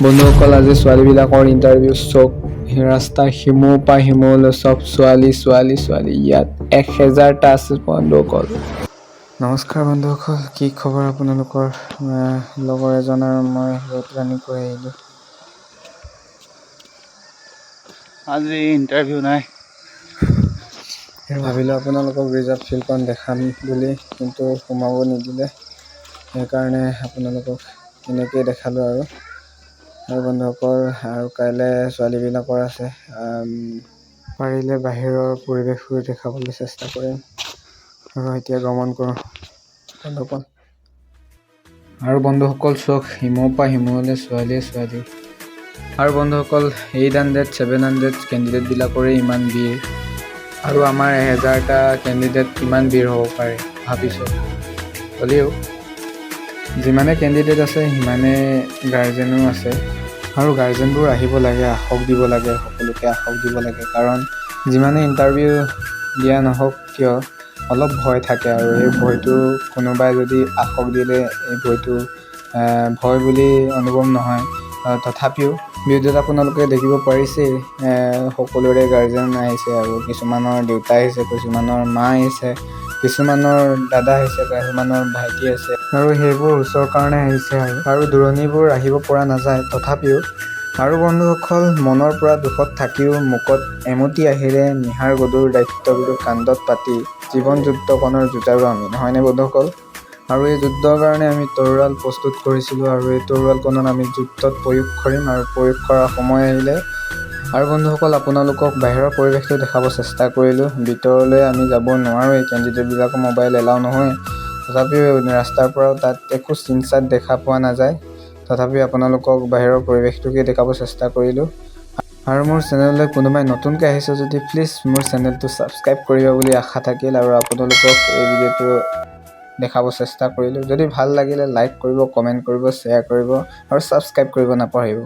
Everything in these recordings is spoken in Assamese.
বন্ধুসকল আজি ছোৱালীবিলাকৰ ইণ্টাৰভিউ চক ৰাস্তা সিমূৰ পৰা সিমূৰলৈ চব ছোৱালী ছোৱালী ছোৱালী ইয়াত 1000টা আছে বন্ধুসকল। নমস্কাৰ বন্ধুসকল, কি খবৰ আপোনালোকৰ? লগৰ এজন আৰু মই ৰ'দ ৰানিং কৰি আহিলোঁ। আজি ইণ্টাৰভিউ নাই। ভাবিলোঁ আপোনালোকক ৰিজাৰ্ভ ফিল্ডখন দেখাম বুলি, কিন্তু সোমাব নিদিলে, সেইকাৰণে আপোনালোকক এনেকৈ দেখালোঁ আৰু বন্ধুসকল। আৰু কাইলৈ ছোৱালীবিলাকৰ আছে, পাৰিলে বাহিৰৰ পৰিৱেশবোৰ দেখাবলৈ চেষ্টা কৰিম। আৰু এতিয়া গমন কৰোঁ বন্ধুসকল। আৰু বন্ধুসকল চক সিমূৰ পৰা সিমূৰলৈ ছোৱালীয়ে ছোৱালী। আৰু বন্ধুসকল 800 700 কেণ্ডিডেটবিলাকৰে ইমান ভিৰ, আৰু আমাৰ 1000টা কেণ্ডিডেট কিমান ভিৰ হ'ব পাৰে ভাবিছোঁ। হ'লেও যিমানে কেণ্ডিডেট আছে সিমানে গাৰ্জেনো আছে, আৰু গাৰ্জেনবোৰ আহিব লাগে, আশক দিব লাগে, সকলোকে আশক দিব লাগে। কাৰণ যিমানে ইণ্টাৰভিউ দিয়া নহওক কিয় অলপ ভয় থাকে, আৰু এই ভয়টো কোনোবাই যদি আশক দিলে এই ভয়টো ভয় বুলি অনুভৱ নহয়। তথাপিও ভিডিঅ'ত আপোনালোকে দেখিব পাৰিছেই, সকলোৰে গাৰ্জেন আহিছে, আৰু কিছুমানৰ দেউতা আহিছে, কিছুমানৰ মা আহিছে, কিছুমানৰ দাদা আহিছে, কিছুমানৰ ভাইটি আছে, আৰু সেইবোৰ ওচৰৰ কাৰণে আহিছে, আৰু দূৰণিবোৰ আহিব পৰা নাযায় তথাপিও। আৰু বন্ধুসকল মনৰ পৰা দুখত থাকিও মুখত এমুঠি আহিলে নিহাৰ গধুৰ দায়িত্ববোৰ কান্ধত পাতি জীৱন যুদ্ধখনৰ যুঁজাৰু আমি, নহয়নে বন্ধুসকল? আৰু এই যুদ্ধৰ কাৰণে আমি তৰোৱাল প্ৰস্তুত কৰিছিলোঁ, আৰু এই তৰোৱালখনত আমি যুদ্ধত প্ৰয়োগ কৰিম, আৰু প্ৰয়োগ কৰাৰ সময় আহিলে। আৰু বন্ধুসকল আপোনালোকক বাহিৰৰ পৰিৱেশটো দেখাব চেষ্টা কৰিলোঁ। ভিতৰলৈ আমি যাব নোৱাৰোঁ, এই কেণ্ডিডেটবিলাকৰ মোবাইল এলাউ নহয়। তথাপিও ৰাস্তাৰ পৰাও তাত একো চিন-চাত দেখা পোৱা নাযায়। তথাপিও আপোনালোকক বাহিৰৰ পৰিৱেশটোকে দেখাব চেষ্টা কৰিলোঁ। আৰু মোৰ চেনেললৈ কোনোবাই নতুনকৈ আহিছে যদি প্লিজ মোৰ চেনেলটো ছাবস্ক্ৰাইব কৰিব বুলি আশা থাকিল, আৰু আপোনালোকক এই ভিডিঅ'টো দেখাব চেষ্টা কৰিলোঁ। যদি ভাল লাগিলে লাইক কৰিব, কমেণ্ট কৰিব, শ্বেয়াৰ কৰিব, আৰু ছাবস্ক্ৰাইব কৰিব নাপাহৰিব।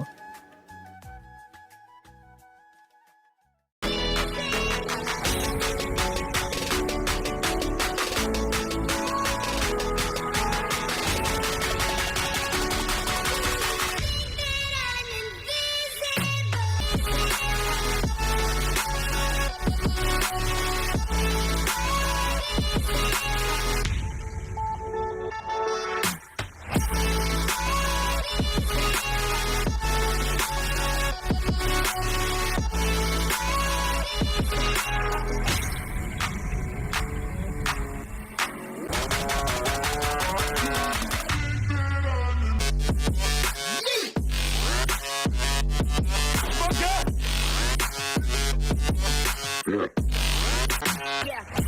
Yeah.